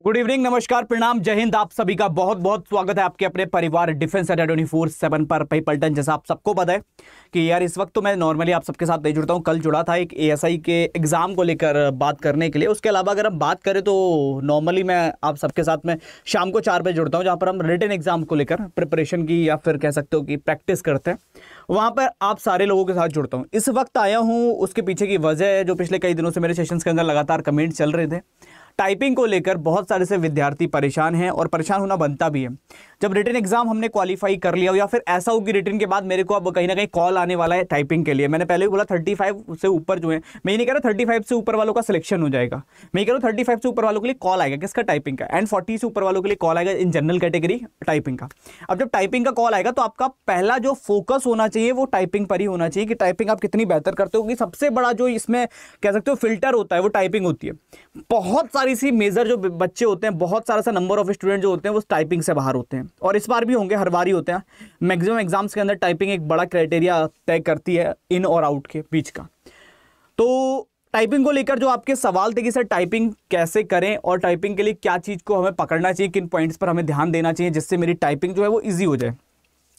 Good evening, नमस्कार, प्रणाम, जय हिंद। आप सभी का बहुत बहुत स्वागत है आपके अपने परिवार डिफेंस अड्डा 24/7 पर। भाई पलटन, जैसा आप सबको पता है कि यार इस वक्त तो मैं नॉर्मली आप सबके साथ नहीं जुड़ता हूँ। कल जुड़ा था एक एएसआई के एग्जाम को लेकर बात करने के लिए। उसके अलावा अगर हम बात करें तो नॉर्मली मैं आप सबके साथ में शाम को 4 बजे जुड़ता हूँ, जहाँ पर हम रिटन एग्जाम को लेकर प्रिपरेशन की या फिर कह सकते हो कि प्रैक्टिस करते हैं। वहाँ पर आप सारे लोगों के साथ जुड़ता हूँ। इस वक्त आया हूँ, उसके पीछे की वजह है जो पिछले कई दिनों से मेरे सेशंस के अंदर लगातार कमेंट चल रहे थे। टाइपिंग को लेकर बहुत सारे से विद्यार्थी परेशान हैं और परेशान होना बनता भी है। जब रिटन एग्जाम हमने क्वालिफाई कर लिया हो या फिर ऐसा हो कि रिटन के बाद मेरे को अब कहीं ना कहीं कॉल आने वाला है टाइपिंग के लिए। मैंने पहले भी बोला 35 से ऊपर जो है, मैं ये नहीं कह रहा 35 से ऊपर वालों का सिलेक्शन हो जाएगा, मैं कह रहा हूँ 35 से ऊपर वालों के लिए कॉल आएगा किसका, टाइपिंग का, एंड 40 से ऊपर वालों के लिए कॉल आएगा इन जनरल कैटेगरी टाइपिंग का। अब जब टाइपिंग का कॉल आएगा तो आपका पहला जो फोकस होना चाहिए वो टाइपिंग पर ही होना चाहिए कि टाइपिंग आप कितनी बेहतर करते हो। कि सबसे बड़ा जो इसमें कह सकते हो फिल्टर होता है वो टाइपिंग होती है। बहुत सारी सी मेजर जो बच्चे होते हैं, बहुत सारा सा नंबर ऑफ स्टूडेंट जो होते हैं वो टाइपिंग से बाहर होते हैं, और इस बार भी होंगे, हर बार ही होते हैं। मैक्सिमम एग्जाम्स के अंदर टाइपिंग एक बड़ा क्राइटेरिया तय करती है इन और आउट के बीच का। तो टाइपिंग को लेकर जो आपके सवाल थे कि सर टाइपिंग कैसे करें और टाइपिंग के लिए क्या चीज़ को हमें पकड़ना चाहिए, किन पॉइंट्स पर हमें ध्यान देना चाहिए जिससे मेरी टाइपिंग जो है वो ईजी हो जाए,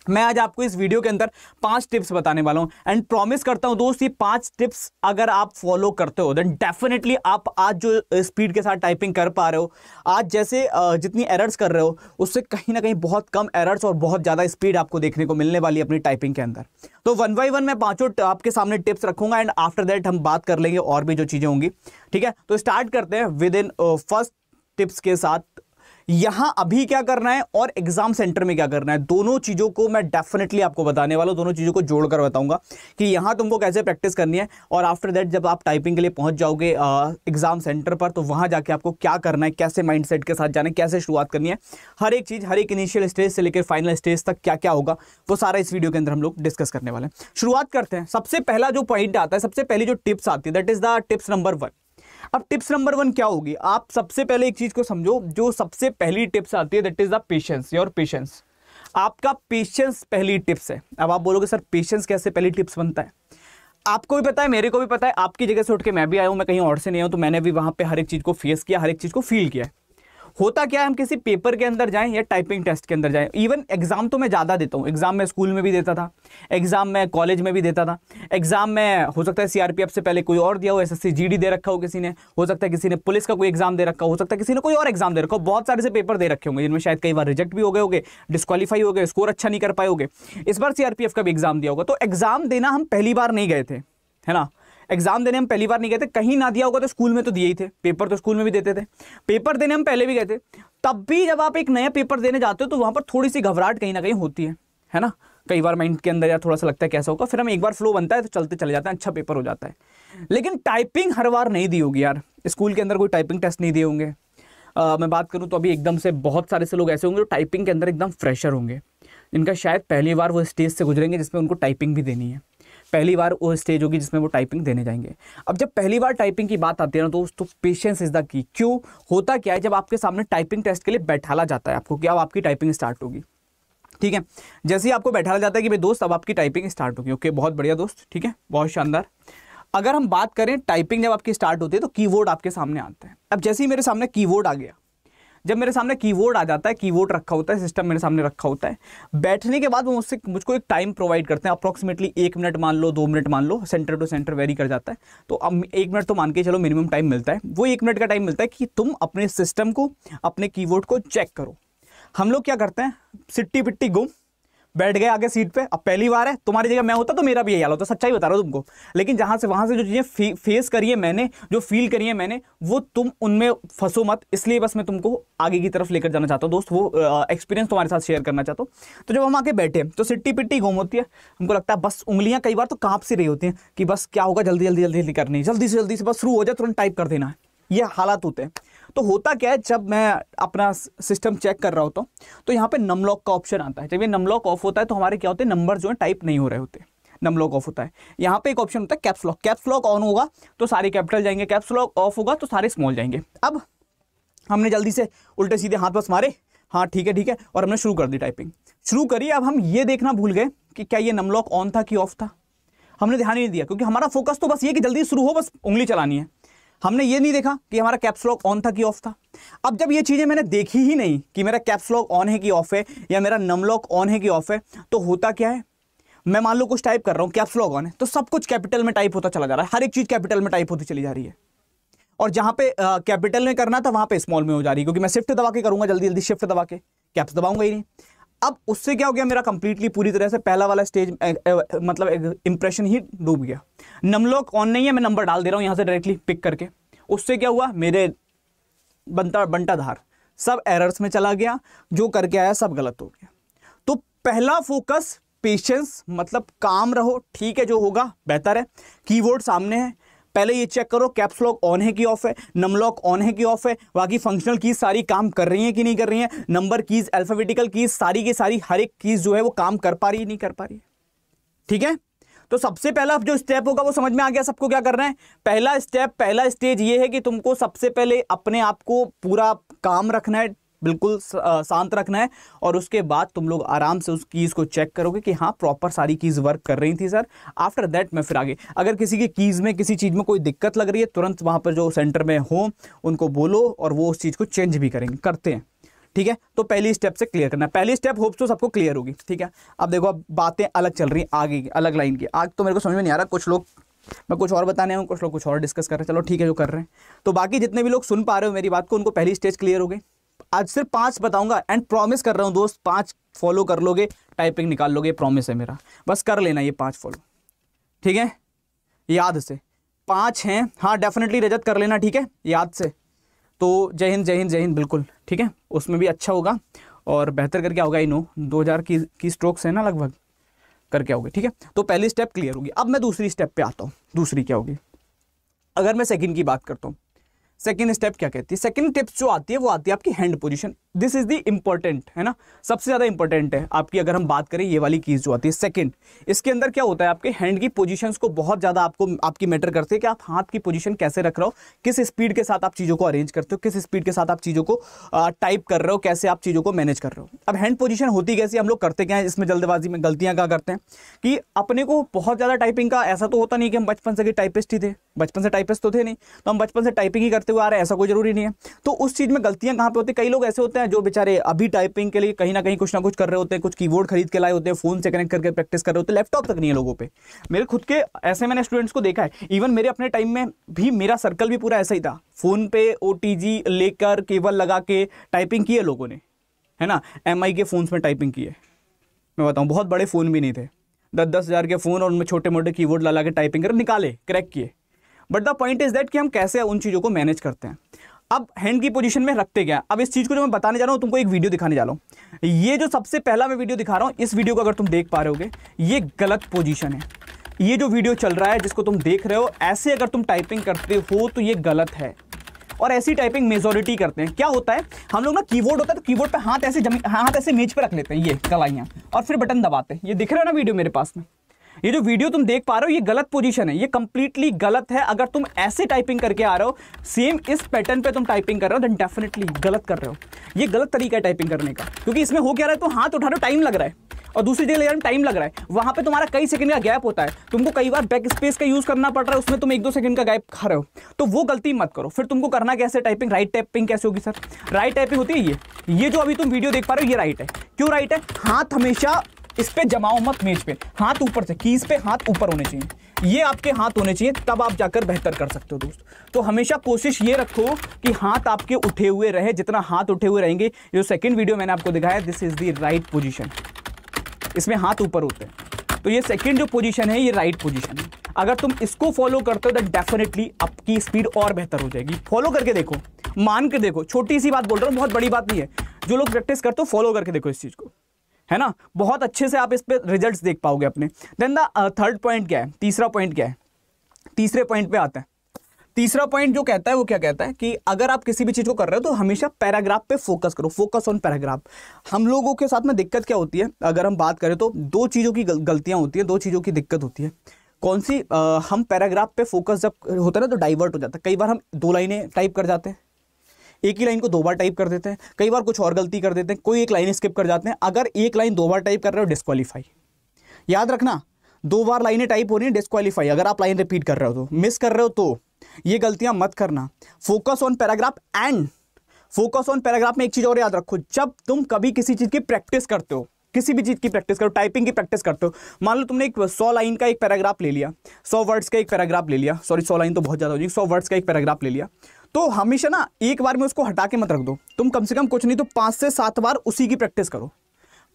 मैं आज आपको इस वीडियो के अंदर 5 टिप्स बताने वाला हूं। एंड प्रॉमिस करता हूं दोस्त, ये 5 टिप्स अगर आप फॉलो करते हो देन डेफिनेटली आप आज जो स्पीड के साथ टाइपिंग कर पा रहे हो, आज जैसे जितनी एरर्स कर रहे हो उससे कहीं ना कहीं बहुत कम एरर्स और बहुत ज़्यादा स्पीड आपको देखने को मिलने वाली है अपनी टाइपिंग के अंदर। तो 1 बाय 1 मैं 5 आपके सामने टिप्स रखूंगा एंड आफ्टर दैट हम बात कर लेंगे और भी जो चीज़ें होंगी। ठीक है, तो स्टार्ट करते हैं विद इन फर्स्ट टिप्स के साथ। यहां अभी क्या करना है और एग्जाम सेंटर में क्या करना है, दोनों चीजों को मैं डेफिनेटली आपको बताने वाला हूं। दोनों चीजों को जोड़कर बताऊंगा कि यहां तुमको कैसे प्रैक्टिस करनी है, और आफ्टर दैट जब आप टाइपिंग के लिए पहुंच जाओगे एग्जाम सेंटर पर तो वहां जाके आपको क्या करना है, कैसे माइंडसेट के साथ जाना है, कैसे शुरुआत करनी है, हर एक चीज, हर एक इनिशियल स्टेज से लेकर फाइनल स्टेज तक क्या क्या होगा वो सारा इस वीडियो के अंदर हम लोग डिस्कस करने वाले हैं। शुरुआत करते हैं। सबसे पहला जो पॉइंट आता है, सबसे पहली जो टिप्स आती है, that is the tips number 1। अब टिप्स नंबर 1 क्या होगी, आप सबसे पहले एक चीज को समझो। जो सबसे पहली टिप्स आती है that is the patience, your patience. आपका पेशेंस पहली टिप्स है। अब आप बोलोगे सर पेशेंस कैसे पहली टिप्स बनता है? आपको भी पता है, मेरे को भी पता है, आपकी जगह से उठ के मैं भी आया हूं, मैं कहीं और से नहीं हूं, तो मैंने भी वहां पे हर एक चीज को फेस किया, हर एक चीज को फील किया है। होता क्या है, हम किसी पेपर के अंदर जाएं या टाइपिंग टेस्ट के अंदर जाएं, इवन एग्जाम तो मैं ज़्यादा देता हूं। एग्जाम में स्कूल में भी देता था, एग्जाम में कॉलेज में भी देता था, एग्जाम में हो सकता है सीआरपीएफ से पहले कोई और दिया हो, एसएससी जीडी दे रखा हो किसी ने, हो सकता है किसी ने पुलिस का कोई एग्जाम दे रखा हो सकता है किसी ने कोई और एग्जाम दे रखा हो। बहुत सारे से पेपर दे रखे होंगे जिनमें शायद कई बार रिजेक्ट भी हो गए होंगे, डिस्क्वालीफाई हो गए, स्कोर अच्छा नहीं कर पाए होंगे। इस बार सीआरपीएफ का भी एग्जाम दिया होगा। तो एग्जाम देना हम पहली बार नहीं गए थे, है ना, एग्जाम देने हम पहली बार नहीं गए थे। कहीं ना दिया होगा तो स्कूल में तो दिए ही थे, पेपर तो स्कूल में भी देते थे, पेपर देने हम पहले भी गए थे। तब भी जब आप एक नया पेपर देने जाते हो तो वहां पर थोड़ी सी घबराहट कहीं ना कहीं होती है ना। कई बार माइंड के अंदर यार थोड़ा सा लगता है कैसा होगा, फिर हम एक बार फ्लो बनता है तो चलते चले जाते हैं, अच्छा पेपर हो जाता है। लेकिन टाइपिंग हर बार नहीं दी होगी यार, स्कूल के अंदर कोई टाइपिंग टेस्ट नहीं दिए होंगे। मैं बात करूं तो अभी एकदम से बहुत सारे से लोग ऐसे होंगे जो टाइपिंग के अंदर एकदम फ्रेशर होंगे, जिनका शायद पहली बार वो स्टेज से गुजरेंगे जिसमें उनको टाइपिंग भी देनी है, पहली बार वो स्टेज होगी जिसमें वो टाइपिंग देने जाएंगे। अब जब पहली बार टाइपिंग की बात आती है ना दोस्तों, पेशेंस इज द की। क्यों होता क्या है, जब आपके सामने टाइपिंग टेस्ट के लिए बैठाला जाता है आपको कि अब आपकी टाइपिंग स्टार्ट होगी, ठीक है, जैसे ही आपको बैठाला जाता है कि भाई दोस्त अब आपकी टाइपिंग स्टार्ट होगी, ओके बहुत बढ़िया दोस्त, ठीक है, बहुत शानदार। अगर हम बात करें टाइपिंग जब आपकी स्टार्ट होती है तो कीबोर्ड आपके सामने आता है। अब जैसे ही मेरे सामने कीबोर्ड आ गया, जब मेरे सामने कीबोर्ड आ जाता है, कीबोर्ड रखा होता है, सिस्टम मेरे सामने रखा होता है, बैठने के बाद वो मुझको एक टाइम प्रोवाइड करते हैं, अप्रॉक्सीमेटली 1 मिनट मान लो, 2 मिनट मान लो, सेंटर टू सेंटर वेरी कर जाता है। तो अब 1 मिनट तो मान के चलो मिनिमम टाइम मिलता है। वो 1 मिनट का टाइम मिलता है कि तुम अपने सिस्टम को, अपने कीबोर्ड को चेक करो। हम लोग क्या करते हैं, सिट्टी पिट्टी गुम बैठ गए आगे सीट पे। अब पहली बार है, तुम्हारी जगह मैं होता तो मेरा भी यही हाल होता, सच्चाई बता रहा हूं तुमको। लेकिन जहां से वहां से जो चीजें फेस करी है मैंने, जो फील करी है मैंने, वो तुम उनमें फंसो मत, इसलिए बस मैं तुमको आगे की तरफ लेकर जाना चाहता हूं दोस्त, वो एक्सपीरियंस तुम्हारे साथ शेयर करना चाहता हूं। तो जब हम आके बैठे तो सिट्टी पिट्टी घूम होती है, हमको लगता है बस उंगलियां कई बार तो कांप सी रही होती हैं कि बस क्या होगा, जल्दी जल्दी जल्दी जल्दी करनी, जल्दी से बस शुरू हो जाए, तुरंत टाइप कर देना है, ये हालात होते हैं। तो होता क्या है, जब मैं अपना सिस्टम चेक कर रहा होता हूँ तो यहाँ पे नम लॉक का ऑप्शन आता है। जब ये नम लॉक ऑफ होता है तो हमारे क्या होते हैं, नंबर जो है टाइप नहीं हो रहे होते, नम लॉक ऑफ होता है। यहाँ पे एक ऑप्शन होता है caps lock. Caps lock on होगा तो सारे कैपिटल जाएंगे, कैप्स लॉक ऑफ होगा तो सारे स्मॉल जाएंगे। अब हमने जल्दी से उल्टे सीधे हाथ बस मारे, हाँ ठीक है, और हमने शुरू कर दी, टाइपिंग शुरू करी। अब हम ये देखना भूल गए कि क्या ये नम लॉक ऑन था कि ऑफ था, हमने ध्यान ही नहीं दिया, क्योंकि हमारा फोकस तो बस ये कि जल्दी शुरू हो, बस उंगली चलानी है। हमने ये नहीं देखा कि हमारा कैप्स लॉक ऑन था कि ऑफ था। अब जब ये चीजें मैंने देखी ही नहीं कि मेरा कैप्स लॉक ऑन है कि ऑफ है, या मेरा नम लॉक ऑन है कि ऑफ है, तो होता क्या है, मैं मान लो कुछ टाइप कर रहा हूं, कैप्स लॉक ऑन है, तो सब कुछ कैपिटल में टाइप होता चला जा रहा है, हर एक चीज कैपिटल में टाइप होती चली जा रही है, और जहां पे कैपिटल में करना था वहां पे स्मॉल में हो जा रही है, क्योंकि मैं शिफ्ट दबा के करूंगा, जल्दी जल्दी शिफ्ट दबा के, कैप्स दबाऊंगा ही नहीं। अब उससे क्या हो गया, मेरा कंप्लीटली पूरी तरह से पहला वाला स्टेज मतलब इंप्रेशन ही डूब गया। नम लॉक ऑन नहीं है, मैं नंबर डाल दे रहा हूं यहां से डायरेक्टली पिक करके, उससे क्या हुआ, मेरे बंटा धार सब एरर्स में चला गया, जो करके आया सब गलत हो गया। तो पहला फोकस पेशेंस, मतलब काम रहो, ठीक है, जो होगा बेहतर है, कीबोर्ड सामने है, पहले ये चेक करो कैप्स लॉक ऑन है कि ऑफ है, नम लॉक ऑन है कि ऑफ है, बाकी फंक्शनल कीज सारी काम कर रही हैं कि नहीं कर रही हैं, नंबर कीज, अल्फाबेटिकल कीज सारी की सारी, हर एक कीज जो है वो काम कर पा रही है नहीं कर पा रही है, ठीक है। तो सबसे पहला जो स्टेप होगा वो समझ में आ गया सबको क्या करना है। पहला स्टेप, पहला स्टेज ये है कि तुमको सबसे पहले अपने आप को पूरा काम रखना है, बिल्कुल शांत रखना है, और उसके बाद तुम लोग आराम से उस कीज को चेक करोगे कि हाँ प्रॉपर सारी कीज वर्क कर रही थी सर। आफ्टर दैट मैं फिर आगे, अगर किसी की कीज में किसी चीज में कोई दिक्कत लग रही है, तुरंत वहां पर जो सेंटर में हो उनको बोलो और वो उस चीज को चेंज भी करेंगे, करते हैं, ठीक है। तो पहली स्टेप से क्लियर करना है, पहली स्टेप होप्स तो सबको क्लियर होगी, ठीक है। अब देखो, अब बातें अलग चल रही हैं आगे की, अलग लाइन की, आज तो मेरे को समझ में नहीं आ रहा, कुछ लोग मैं कुछ और बताने हूँ, कुछ लोग कुछ और डिस्कस कर रहे हैं, चलो ठीक है जो कर रहे हैं। तो बाकी जितने भी लोग सुन पा रहे हो मेरी बात को, उनको पहली स्टेज क्लियर हो गई। आज सिर्फ 5 बताऊंगा, एंड प्रॉमिस कर रहा हूं दोस्त, 5 फॉलो कर लोगे, टाइपिंग निकाल लोगे, प्रॉमिस है मेरा, बस कर लेना ये 5 फॉलो, ठीक है, याद से 5 हैं, हाँ डेफिनेटली रजत कर लेना, ठीक है, याद से। तो जय हिंद, जय हिंद, जय हिंद, बिल्कुल ठीक है, उसमें भी अच्छा होगा और बेहतर करके आओगे, आई नो 2000 की स्ट्रोक्स है ना लगभग, करके आओगे, ठीक है। तो पहली स्टेप क्लियर होगी। अब मैं दूसरी स्टेप पे आता हूँ, दूसरी क्या होगी, अगर मैं सेकंड की बात करता हूँ, सेकंड स्टेप क्या कहती है, सेकंड टिप्स जो आती है वो आती है आपकी hand position, this is the important, है ना, सबसे ज्यादा इंपॉर्टेंट है आपकी, अगर हम बात करें ये वाली कीज जो आती है सेकंड, इसके अंदर क्या होता है, आपके हैंड की पोजीशंस को बहुत ज्यादा आपको आपकी मैटर करती है कि आप हाथ की पोजीशन कैसे रख रहे हो, किस स्पीड के साथ आप चीजों को अरेंज करते हो, किस स्पीड के साथ आप चीजों को टाइप कर रहे हो, कैसे आप चीजों को मैनेज कर रहे हो। अब हैंड पोजीशन होती कैसी, हम लोग करते क्या है इसमें जल्दबाजी में, गलतियां क्या करते हैं कि अपने को बहुत ज्यादा टाइपिंग का, ऐसा तो होता नहीं कि हम बचपन से टाइपिस्ट ही थे, बचपन से टाइपिस्ट तो थे नहीं, तो हम बचपन से टाइपिंग ही करते हुए आ रहे हैं, ऐसा कोई जरूरी नहीं है। तो उस चीज में गलतियां कहां पे होती है, कई लोग ऐसे होते हैं जो बेचारे अभी टाइपिंग के लिए कहीं ना कहीं कुछ ना कुछ कर रहे होते हैं, कुछ कीबोर्ड खरीद के लाए होते हैं, फोन से कनेक्ट करके प्रैक्टिस कर रहे होते हैं, लैपटॉप तक नहीं है लोगों पे। मेरे खुद के ऐसे मैंने स्टूडेंट्स को देखा है, इवन मेरे अपने टाइम में भी मेरा सर्कल भी पूरा ऐसा ही था, फोन पे ओटीजी लेकर केबल लगा के टाइपिंग की है लोगों ने, है ना, MI के फोन्स में टाइपिंग की है, मैं बताऊं बहुत बड़े फोन भी नहीं थे, 10-10 हज़ार के फोन, और उनमें छोटे मोटे कीबोर्ड लगा के टाइपिंग कर निकाले, क्रैक किए। But the point is that कि हम कैसे उन चीज़ों को मैनेज करते हैं। अब हैंड की पोजीशन में रखते क्या, अब इस चीज़ को जो मैं बताने जा रहा हूँ तुमको एक वीडियो दिखाने जा रहा हूँ, ये जो सबसे पहला मैं वीडियो दिखा रहा हूँ, इस वीडियो को अगर तुम देख पा रहे होगे, ये गलत पोजीशन है, ये जो वीडियो चल रहा है जिसको तुम देख रहे हो, ऐसे अगर तुम टाइपिंग करते हो तो ये गलत है, और ऐसी टाइपिंग मेजॉरिटी करते हैं। क्या होता है, हम लोग ना कीबोर्ड होता है तो कीबोर्ड पे हाथ ऐसे मेज पे रख लेते हैं, ये कलाइयाँ, और फिर बटन दबाते हैं, ये दिख रहा है ना वीडियो मेरे पास में, ये जो वीडियो तुम देख पा रहे हो ये गलत पोजीशन है, ये कंप्लीटली गलत है। अगर तुम ऐसे टाइपिंग करके आ रहे हो, सेम इस पैटर्न पे तुम टाइपिंग कर रहे हो, देन डेफिनेटली गलत कर रहे हो, ये गलत तरीका है टाइपिंग करने का, क्योंकि इसमें हो क्या रहा है, तुम हाथ उठा रहे हो, टाइम लग रहा है, और दूसरी जगह ले जाने में टाइम लग रहा है, वहां पे तुम्हारा कई सेकंड का गैप होता है, तुमको कई बार बैक स्पेस का यूज करना पड़ रहा है, उसमें तुम 1-2 सेकंड का गैप खा रहे हो, तो वो गलती मत करो। फिर तुमको करना कैसे टाइपिंग, राइट टाइपिंग कैसे होगी सर, राइट टाइपिंग होती है ये जो अभी तुम वीडियो देख पा रहे हो ये राइट है। क्यों राइट है, हाथ हमेशा इस पे जमाओ मत मेज पे, हाथ ऊपर से, कीज पे हाथ ऊपर होने चाहिए, ये आपके हाथ होने चाहिए, तब आप जाकर बेहतर कर सकते हो दोस्त। तो हमेशा कोशिश ये रखो कि हाथ आपके उठे हुए रहे, जितना हाथ उठे हुए रहेंगे, जो सेकंड वीडियो मैंने आपको दिखाया, this is the right position, इसमें हाथ ऊपर होते हैं, तो ये सेकंड जो पोजीशन है ये राइट पोजीशन है। अगर तुम इसको फॉलो करते हो तो डेफिनेटली आपकी स्पीड और बेहतर हो जाएगी। फॉलो करके देखो, मान के देखो, छोटी सी बात बोल रहा हूँ, बहुत बड़ी बात नहीं है, जो लोग प्रैक्टिस करते हो फॉलो करके देखो इस चीज को, है ना, बहुत अच्छे से आप इस पे रिजल्ट्स देख पाओगे अपने। देन द थर्ड पॉइंट क्या है, तीसरा पॉइंट क्या है, तीसरे पॉइंट पे आता है। तीसरा पॉइंट जो कहता है वो क्या कहता है कि अगर आप किसी भी चीज को कर रहे हो तो हमेशा पैराग्राफ पे फोकस करो, फोकस ऑन पैराग्राफ। हम लोगों के साथ में दिक्कत क्या होती है, अगर हम बात करें तो 2 चीजों की गलतियां होती है, 2 चीजों की दिक्कत होती है। कौन सी, हम पैराग्राफ पे फोकस जब होता है ना तो डाइवर्ट हो जाता है, कई बार हम 2 लाइनें टाइप कर जाते हैं, एक ही लाइन को 2 बार टाइप कर देते हैं, कई बार कुछ और गलती कर देते हैं, कोई एक लाइन स्किप कर जाते हैं। अगर एक लाइन 2 बार टाइप कर रहे हो डिस्क्वालीफाई, याद रखना 2 बार लाइनें टाइप हो रही है डिस्क्वालीफाई, अगर आप लाइन रिपीट कर रहे हो तो, मिस कर रहे हो तो। ये गलतियां मत करना। Focus on paragraph and focus on paragraph में एक चीज और याद रखो, जब तुम कभी किसी चीज की प्रैक्टिस करते हो, किसी भी चीज की प्रैक्टिस करो, टाइपिंग की प्रैक्टिस करते हो, मान लो तुमने एक 100 लाइन का एक पैराग्राफ ले लिया, 100 वर्ड्स का एक पैराग्राफ ले लिया, सॉरी 100 लाइन तो बहुत ज्यादा हो जाएगी, 100 वर्ड्स का एक पैराग्राफ ले लिया, तो हमेशा ना एक बार में उसको हटा के मत रख दो, तुम कम से कम कुछ नहीं तो 5 से 7 बार उसी की प्रैक्टिस करो,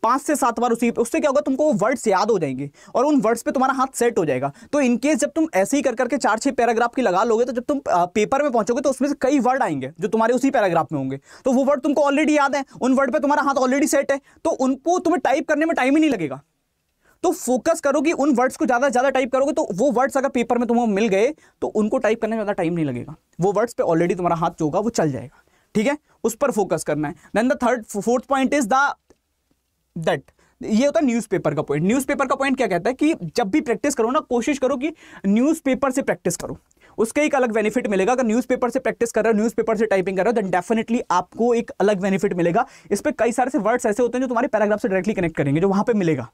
5 से 7 बार उसी, उससे क्या होगा, तुमको वो वर्ड्स याद हो जाएंगे और उन वर्ड्स पे तुम्हारा हाथ सेट हो जाएगा। तो इनकेस जब तुम ऐसे ही कर करके 4-6 पैराग्राफ की लगा लोगे, तो जब तुम पेपर में पहुंचोगे तो उसमें से कई वर्ड आएंगे जो तुम्हारे उसी पैराग्राफ में होंगे, तो वो वर्ड तुमको ऑलरेडी याद है, उन वर्ड पे तुम्हारा हाथ ऑलरेडी सेट है, तो उनको तुम्हें टाइप करने में टाइम ही नहीं लगेगा। तो फोकस करो कि उन वर्ड्स को ज्यादा टाइप करोगे तो वो वर्ड्स अगर पेपर में तुम्हें मिल गए तो उनको टाइप करने में ज्यादा टाइम नहीं लगेगा, वो वर्ड्स पे ऑलरेडी तुम्हारा हाथ जो होगा वो चल जाएगा। ठीक है, उस पर फोकस करना है। Then the fourth point is that ये होता है न्यूज़पेपर का पॉइंट। न्यूज़पेपर का पॉइंट क्या कहता है कि जब भी प्रैक्टिस करो ना, कोशिश करो कि न्यूज़पेपर से प्रैक्टिस करो, उसका एक अलग बेनिफिट मिलेगा। अगर न्यूज़पेपर से प्रैक्टिस कर रहे हो, न्यूज़पेपर से टाइपिंग कर रहे हो, देन डेफिनेटली आपको एक अलग बेनिफिट मिलेगा। इस पर कई सारे से वर्ड्स ऐसे होते हैं जो तुम्हारे पैराग्राफ से डायरेक्टली कनेक्ट करेंगे, जो वहां पे मिलेगा,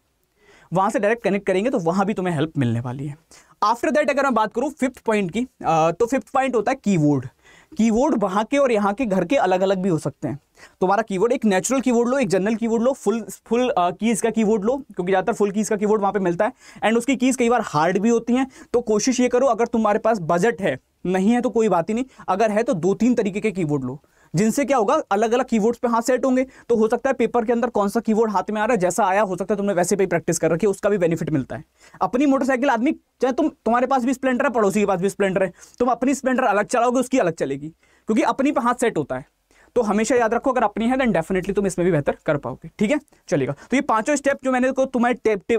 वहां से डायरेक्ट कनेक्ट करेंगे तो वहां भी तुम्हें हेल्प मिलने वाली है। आफ्टर दैट अगर मैं बात करूं फिफ्थ पॉइंट की, तो फिफ्थ पॉइंट होता है कीवर्ड। कीवर्ड वहां के और यहाँ के घर के अलग अलग भी हो सकते हैं। तुम्हारा कीवर्ड एक नेचुरल कीवर्ड लो, एक जनरल कीवर्ड लो, फुल कीज का कीवर्ड लो, क्योंकि ज़्यादातर फुल कीज का कीवर्ड वहाँ पे मिलता है एंड उसकी कीज कई बार हार्ड भी होती हैं। तो कोशिश ये करो, अगर तुम्हारे पास बजट है, नहीं है तो कोई बात ही नहीं, अगर है तो 2-3 तरीके के कीवर्ड लो, जिनसे क्या होगा, अलग अलग कीवर्ड्स पे हाथ सेट होंगे। तो हो सकता है पेपर के अंदर कौन सा कीवर्ड हाथ में आ रहा है, जैसा आया हो सकता है तुमने वैसे पे प्रैक्टिस कर रखी है, उसका भी बेनिफिट मिलता है। अपनी मोटरसाइकिल आदमी, चाहे तुम्हारे पास भी स्प्लेंडर है, पड़ोसी के पास भी स्प्लेंडर है, तुम अपनी स्प्लेंडर अलग चलाओगे, उसकी अलग चलेगी, क्योंकि अपनी पे हाथ सेट होता है। तो हमेशा याद रखो, अगर अपनी है देन डेफिनेटली तुम इसमें भी बेहतर कर पाओगे। ठीक है, चलेगा। तो ये 5 स्टेप जो मैंने को तुम्हें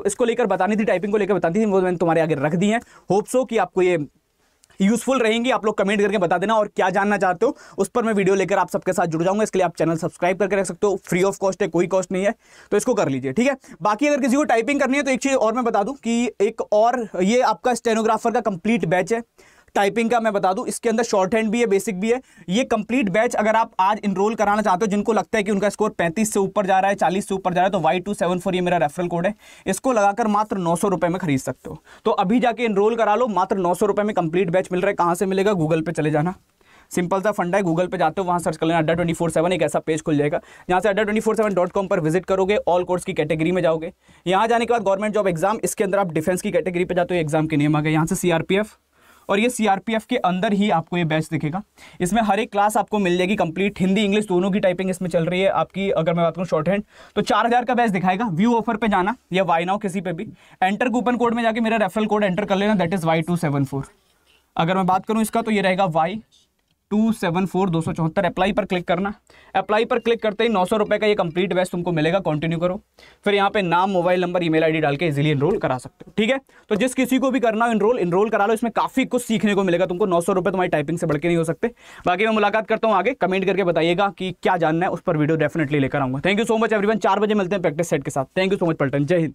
इसको लेकर बतानी थी, टाइपिंग को लेकर बतानी थी, वो मैंने तुम्हारे आगे रख दी है। होप सो कि आपको ये यूजफुल रहेंगी। आप लोग कमेंट करके बता देना और क्या जानना चाहते हो, उस पर मैं वीडियो लेकर आप सबके साथ जुड़ जाऊंगा। इसके लिए आप चैनल सब्सक्राइब करके रख सकते हो, फ्री ऑफ कॉस्ट है, कोई कॉस्ट नहीं है, तो इसको कर लीजिए। ठीक है, बाकी अगर किसी को टाइपिंग करनी है तो एक चीज और मैं बता दूं कि एक और ये आपका स्टेनोग्राफर का कंप्लीट बैच है टाइपिंग का, मैं बता दूं इसके अंदर शॉर्ट हैंड भी है, बेसिक भी है। ये कंप्लीट बैच अगर आप आज इनरोल कराना चाहते हो, जिनको लगता है कि उनका स्कोर 35 से ऊपर जा रहा है, 40 से ऊपर जा रहा है, तो Y274 ये मेरा रेफरल कोड है, इसको लगाकर मात्र 900 रुपए में खरीद सकते हो। तो अभी जाके इनरोल करा लो, मात्र 900 रुपए में कंप्लीट बैच मिल रहा है। कहां से मिलेगा, गूगल पे चले जाना, सिंपल सा फंडा है। गूगल पे जाते हो, वहां सर्च कर लेना Adda247, एक ऐसा पेज खुल जाएगा, जहां से Adda247.com पर विजिट करोगे, ऑल कोर्स की कैटेगरी में जाओगे। यहां जाने के बाद गवर्नमेंट जॉब एग्जाम, इसके अंदर आप डिफेंस की कैटेगरी पे जाते हो, एग्जाम के नियम आ गए। यहाँ से CRPF, और ये CRPF के अंदर ही आपको ये बैच दिखेगा। इसमें हर एक क्लास आपको मिल जाएगी कंप्लीट, हिंदी इंग्लिश दोनों की टाइपिंग इसमें चल रही है आपकी। अगर मैं बात करूँ शॉर्ट हैंड, तो 4000 का बैच दिखाएगा। व्यू ऑफर पे जाना या वाई नाउ किसी पे भी, एंटर कूपन कोड में जाके मेरा रेफरल कोड एंटर कर लेना, दैट इज Y274। अगर मैं बात करूँ इसका तो ये रहेगा Y274 274। अप्लाई पर क्लिक करना, अप्लाई पर क्लिक करते ही 900 रुपए का ये कंप्लीट बैच तुमको मिलेगा। कंटिन्यू करो, फिर यहाँ पे नाम, मोबाइल नंबर, ईमेल आईडी डाल के इजीली इनरोल करा सकते हो। ठीक है, तो जिस किसी को भी करना हो इनरोल करा लो, इसमें काफी कुछ सीखने को मिलेगा तुमको। 900 रुपए तुम्हारी टाइपिंग से बढ़ के नहीं हो सकते। बाकी मैं मुलाकात करता हूँ आगे, कमेंट करके बताइएगा कि क्या जानना है, उस पर वीडियो डेफिनेटली लेकर आऊंगा। Thank you so much everyone, 4 बजे मिलते हैं प्रैक्टिस सेट के साथ। थैंक यू सो मच पलटन, जय हिंद।